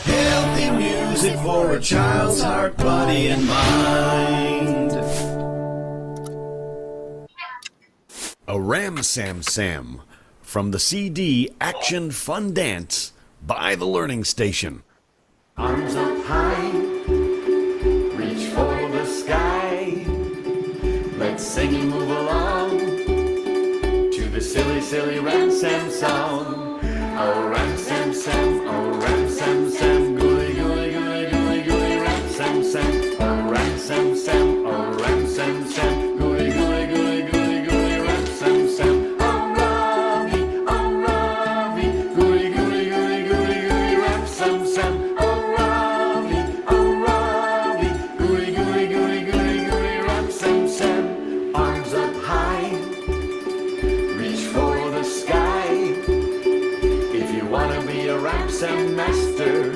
Healthy music for a child's heart, body, and mind. Ram Sam Sam from the CD Action Fun Dance by the Learning Station. Arms up high, reach for the sky. Let's sing and move along to the silly, silly Ram Sam song. Oh, Ram Sam Sam, oh, Ram Sam Sam, gooey, gooey, gooey, gooey, gooey, Ram Sam Sam. Oh, Ram Sam Sam, oh, Ram Sam Sam, gooey, gooey, gooey, gooey, gooey, Ram Sam Sam. Oh, Ravi, gooey, gooey, gooey, gooey, gooey, Ram Sam Sam. Oh, Ravi, gooey, gooey, gooey, gooey, gooey, Ram Sam Sam. Arms up high, reach for the sky. If you wanna be a Ram Sam master,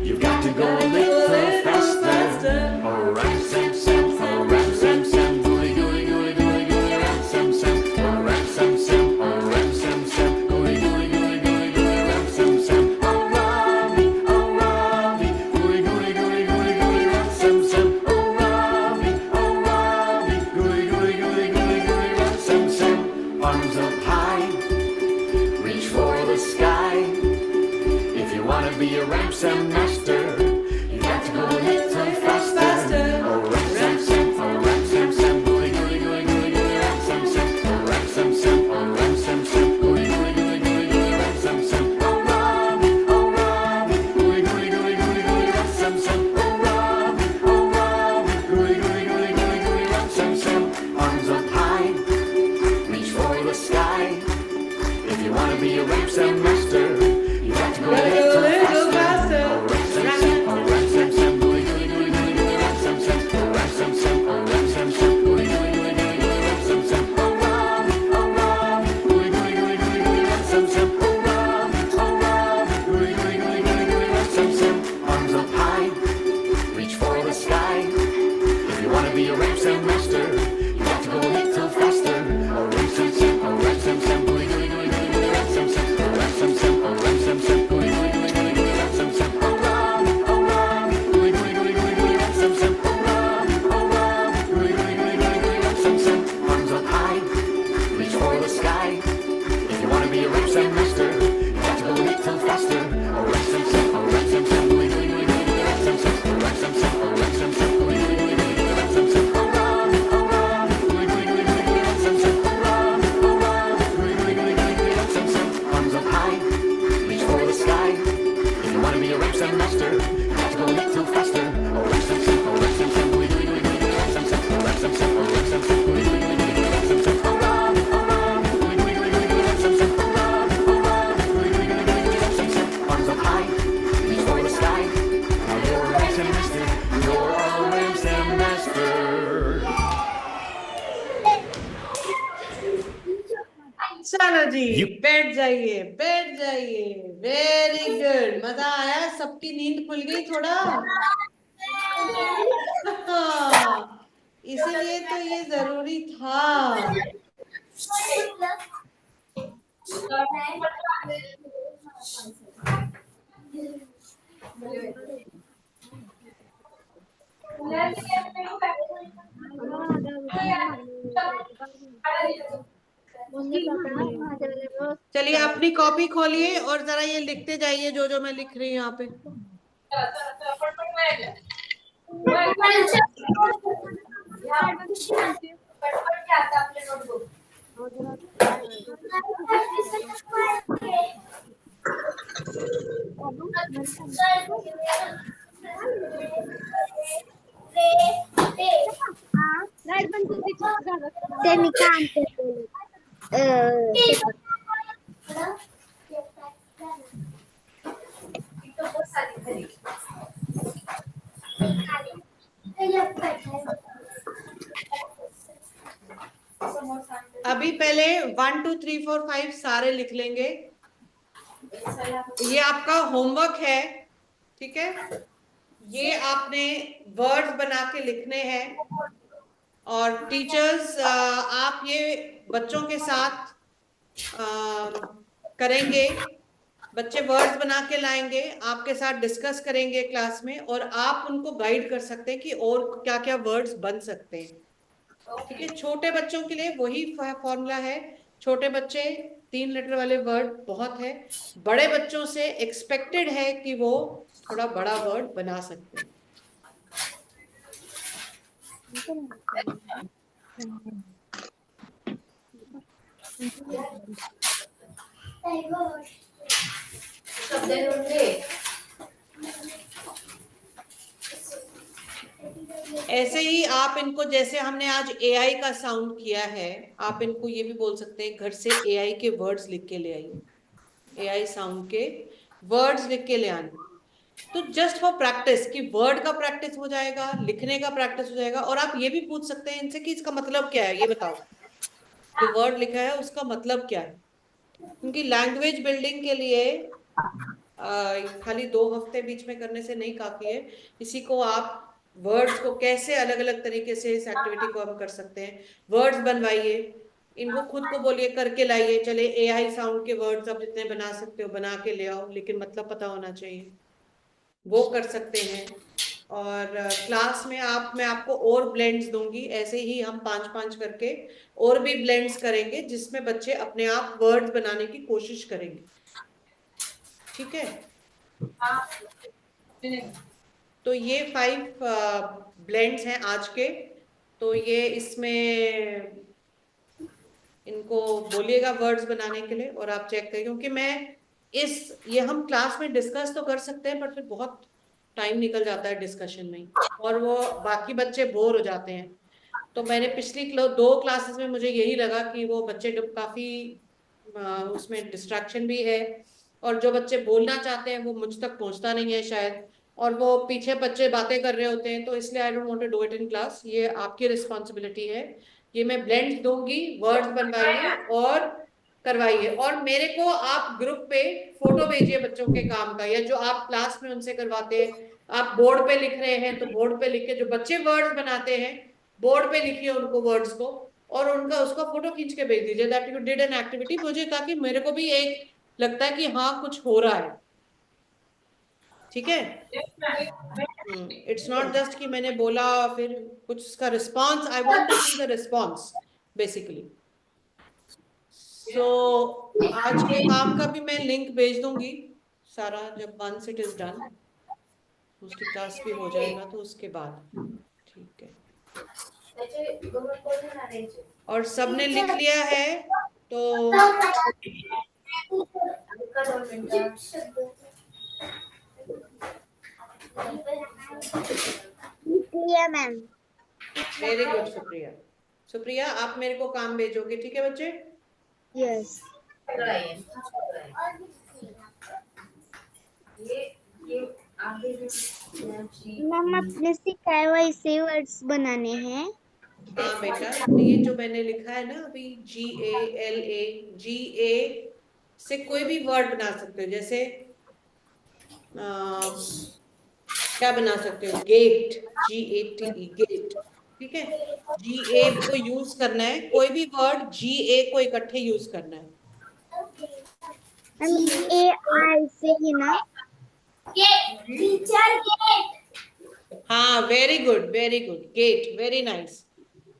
you've got to go a little faster. Oh, Ram Sam Sam, oh, Ram Sam Sam, gooey, gooey, gooey, gooey, gooey, Ram Sam Sam. Oh, Ram Sam Sam, oh, Ram Sam Sam, gooey, gooey, gooey, gooey, gooey, Ram Sam Sam. Oh, Ravi, gooey, gooey, gooey, gooey, gooey, Ram Sam Sam. Oh, Ravi, gooey, gooey, gooey, gooey, gooey, Ram Sam Sam. Arms up high, reach for the sky. If you wanna be a Ram Sam master, you got to go a little faster. Oh, Ram Sam Sam, oh, Ram Sam Sam, gooey, gooey, gooey, gooey, gooey, Ram Sam Sam. Oh, Ram Sam Sam, oh, Ram Sam Sam, gooey, gooey, gooey, gooey, gooey, Ram Sam Sam. Oh, Ravi, gooey, gooey, gooey, gooey, gooey, Ram Sam Sam. Oh, Ravi, gooey, gooey, gooey, gooey, gooey, Ram Sam Sam. Arms up high, reach for the sky. If you wanna be a Ram Sam master, you got to go a little faster. Oh, Ram Sam Sam, oh, Ram Sam Sam, gooey, gooey, gooey, gooey, gooey, Ram Sam Sam. Oh, Ram Sam Sam, oh, Ram Sam Sam, gooey, gooey, gooey, gooey, gooey, Ram Sam Sam. Oh, Ravi, gooey, gooey, gooey, gooey, gooey, Ram Sam Sam. Oh, Ravi, gooey, gooey, gooey, gooey, gooey, Ram Sam Sam. Arms up high, reach for the sky. If you wanna be a Ram Sam master, you got to go a little faster. Oh, Ram Sam Sam, oh, Ram Sam Sam, gooey, gooey, gooey, gooey, gooey, Ram Sam Sam. Oh, Ram Sam Sam, oh, Ram Sam Sam, gooey, gooey, gooey, gooey, gooey, Ram Sam Sam. Oh, Ravi, gooey, gooey, gooey, gooey, gooey, Ram Sam Sam. Oh, Ravi, gooey, gooey, gooey, gooey, gooey, Ram Sam Sam. Arms up high, reach for the sky. If you wanna be a Ram Sam master, you got to go a little faster. Oh, Ram Sam Sam, oh, Ram Sam Sam, gooey, gooey, gooey, gooey, gooey, Ram Sam Sam. Oh, Ram Sam Sam, oh, Ram Sam Sam, gooey, gooey, gooey, gooey, gooey, Ram Sam Sam. Oh, Ravi, gooey, gooey, gooey, gooey, gooey, Ram Sam Sam. Oh, Ravi, gooey, gooey, gooey, gooey, gooey, Ram Sam Sam. Arms up high, reach for the sky. If you wanna be a Ram Sam master, you got to go a little faster. Oh, Ram Sam Sam, oh, Ram Sam Sam, gooey, gooey, gooey, gooey, gooey, Ram Sam Sam. Oh, Ram Sam Sam, oh, Ram Sam Sam, gooey, gooey, gooey, gooey, gooey, Ram Sam Sam. Oh, Ravi, gooey, gooey, gooey, gooey, gooey, Ram Sam Sam. Oh, Ravi, gooey, gooey, gooey, gooey, gooey, Ram Sam Sam. Arms up high, reach for the sky. Now you're a Ram Sam master, you're a Ram Sam master. चलो जी, You- बैठ जाइए, बैठ जाइए। Very good, मजा आया, सबकी नींद खुल गई थोड़ा। हाँ, इसीलिए तो ये जरूरी था। चलिए अपनी कॉपी खोलिए और जरा ये लिखते जाइए जो जो मैं लिख रही हूँ यहाँ पे। ते निकाल अभी पहले 1 2 3 4 5 सारे लिख लेंगे। ये आपका होमवर्क है, ठीक है। ये आपने वर्ड्स बना के लिखने हैं और टीचर्स आप ये बच्चों के साथ करेंगे। बच्चे वर्ड्स बना के लाएंगे, आपके साथ डिस्कस करेंगे क्लास में और आप उनको गाइड कर सकते हैं कि और क्या क्या वर्ड्स बन सकते हैं। ठीक है, छोटे बच्चों के लिए वही फॉर्मूला है। छोटे बच्चे 3 लेटर वाले वर्ड बहुत है, बड़े बच्चों से एक्सपेक्टेड है कि वो थोड़ा बड़ा वर्ड बना सकते हैं। ऐसे ही आप इनको, जैसे हमने आज एआई का साउंड किया है, आप इनको ये भी बोल सकते हैं घर से एआई के वर्ड्स लिख के ले आइए, एआई साउंड के वर्ड्स लिख के ले आने। तो जस्ट फॉर प्रैक्टिस, कि वर्ड का प्रैक्टिस हो जाएगा, लिखने का प्रैक्टिस हो जाएगा। और आप ये भी पूछ सकते हैं इनसे कि इसका मतलब क्या है, ये बताओ, जो वर्ड लिखा है उसका मतलब क्या है। क्योंकि लैंग्वेज बिल्डिंग के लिए खाली 2 हफ्ते बीच में करने से नहीं काफी है। इसी को आप वर्ड्स को कैसे अलग अलग तरीके से इस एक्टिविटी को हम कर सकते हैं। वर्ड्स बनवाइए, इनको खुद को बोलिए करके लाइए। चले एआई साउंड के वर्ड्स आप जितने बना सकते हो बना के ले आओ, लेकिन मतलब पता होना चाहिए, वो कर सकते हैं। और क्लास में मैं आपको और ब्लेंड्स दूंगी, ऐसे ही हम 5-5 करके और भी ब्लेंड्स करेंगे जिसमें बच्चे अपने आप वर्ड्स बनाने की कोशिश करेंगे। ठीक है, तो ये 5 ब्लेंड्स हैं आज के। तो ये इसमें इनको बोलिएगा वर्ड्स बनाने के लिए और आप चेक करिए, क्योंकि ये हम क्लास में डिस्कस तो कर सकते हैं, पर फिर बहुत टाइम निकल जाता है डिस्कशन में और वो बाकी बच्चे बोर हो जाते हैं। तो मैंने पिछली 2 क्लासेस में मुझे यही लगा कि वो बच्चे काफी उसमें डिस्ट्रैक्शन भी है, और जो बच्चे बोलना चाहते हैं वो मुझ तक पहुंचता नहीं है शायद, और वो पीछे बच्चे बातें कर रहे होते हैं। तो इसलिए I don't want to do it in class, ये आपकी रिस्पॉन्सिबिलिटी है। ये मैं ब्लेंड्स दूंगी, वर्ड्स बनवाइए और करवाइए। और मेरे को आप ग्रुप पे फोटो भेजिए बच्चों के काम का, या जो आप क्लास में उनसे करवाते हैं। आप बोर्ड पे लिख रहे हैं तो बोर्ड पे लिख के, जो बच्चे वर्ड्स बनाते हैं बोर्ड पे लिखिए उनको वर्ड्स को, और उनका उसका फोटो खींच के भेज दीजिए that you did an activity मुझे, ताकि मेरे को भी एक लगता है कि हाँ कुछ हो रहा है। ठीक है, इट्स नॉट जस्ट कि मैंने बोला फिर कुछ उसका response, I want to see the response basically. So आज के काम का भी मैं लिंक भेज दूंगी सारा, जब वंस इट इज डन उसकी क्लास भी हो जाएगा तो उसके बाद। ठीक है, और सबने लिख लिया है तो ma'am. Very good Supriya. Supriya आप मेरे को काम भेजोगे, ठीक है बच्चे? यस मैम, आपने सिखाया वैसे वर्ड्स बनाने हैं। हाँ बेटा, ये जो मैंने लिखा है ना अभी, GALA, GA से कोई भी वर्ड बना सकते हो। जैसे क्या बना सकते हो, गेट, GATE, गेट। ठीक है, GA को यूज करना है, कोई भी वर्ड GA को इकट्ठे यूज करना है। AI से ही ना? Teacher get. हाँ very good, get, very nice.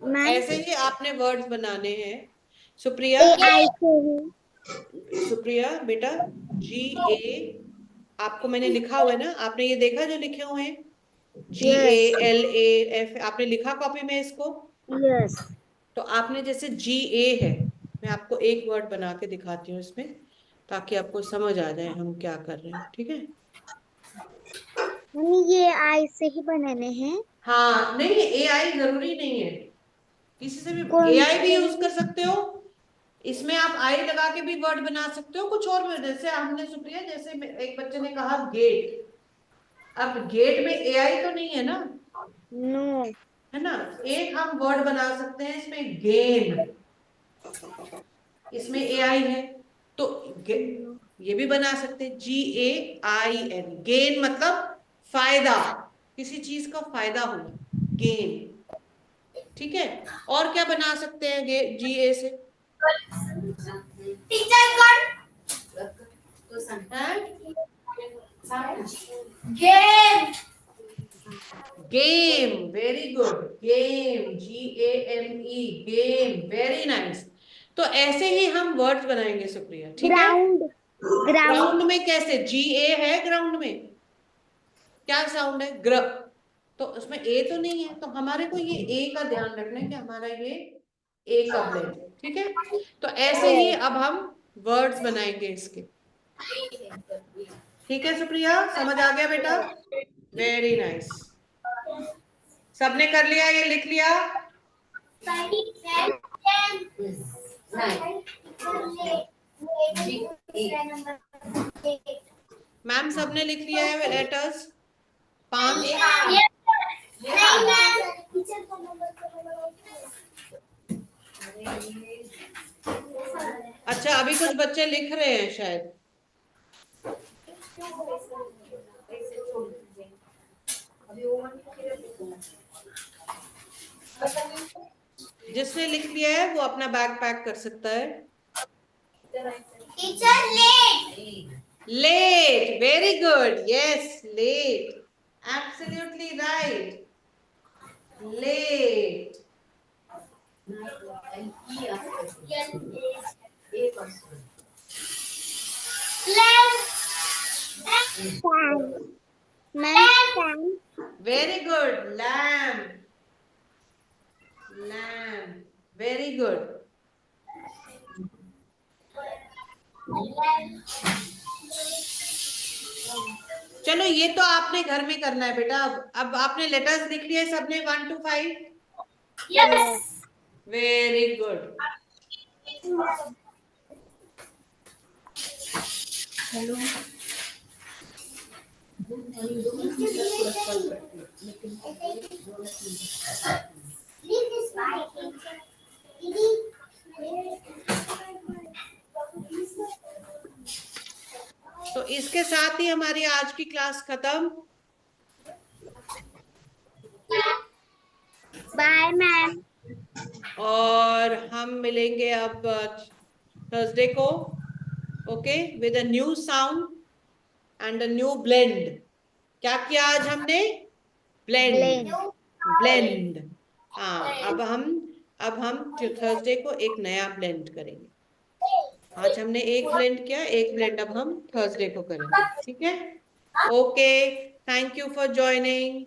Ma'am ऐसे ही आपने वर्ड्स बनाने हैं। सुप्रिया, AI से ही। सुप्रिया बेटा, GA आपको मैंने लिखा हुआ है ना, आपने ये देखा जो लिखे हुए हैं GALAF, आपने लिखा कॉपी में इसको? यस। तो आपने जैसे GA है, मैं आपको एक वर्ड बना के दिखाती हूँ इसमें, ताकि आपको समझ आ जाए हम क्या कर रहे हैं। ठीक है, ये AI से ही बनाने हैं? हाँ नहीं, AI जरूरी नहीं है, किसी से भी AI भी यूज कर सकते हो। इसमें आप आई लगा के भी वर्ड बना सकते हो, कुछ और। जैसे हमने सुप्रिया, जैसे एक बच्चे ने कहा गेट, अब गेट में AI तो नहीं है ना, नो, है ना। एक हम वर्ड बना सकते हैं इसमें गेन, इसमें AI है तो ये भी बना सकते हैं, GAIN, गेन मतलब फायदा, किसी चीज का फायदा होना, गेन। ठीक है, और क्या बना सकते हैं GA से? टीचर हाँ? Game. Game, very good, game, GAME, game, very nice. तो ऐसे ही हम वर्ड्स बनाएंगे सुप्रिया, ठीक है? ग्राउंड, ग्राउंड, ग्राउंड में कैसे? GA है ग्राउंड में, क्या साउंड है? ग्र, तो उसमें ए तो नहीं है, तो हमारे को ये ए का ध्यान रखना है कि हमारा ये ए का ब्लेंड, ठीक है? तो ऐसे ही अब हम वर्ड्स बनाएंगे इसके, ठीक है सुप्रिया? समझ आ गया बेटा? Very nice. सबने कर लिया, ये लिख लिया? मैम सबने लिख लिया है लेटर्स? 5? अच्छा, अभी कुछ बच्चे लिख रहे हैं शायद। जिसने लिख लिया है वो अपना बैग पैक कर सकता है। Teacher late, late, very good, yes, late, absolutely right, late. Very good, lamp, lamp, very good. चलो ये तो आपने घर में करना है बेटा। अब आपने लेटर्स लिख लिए सबने 1 to 5? Yes, very good. तो इसके साथ ही हमारी आज की क्लास खत्म। Bye ma'am. और हम मिलेंगे अब थर्सडे को, okay, with a new sound and a new blend. क्या किया आज हमने? Blend, blend. हाँ, अब हम थर्सडे को एक नया ब्लेंड करेंगे। आज हमने एक ब्लेंड किया, एक ब्लेंड अब हम थर्सडे को करेंगे, ठीक है? Okay, thank you for joining.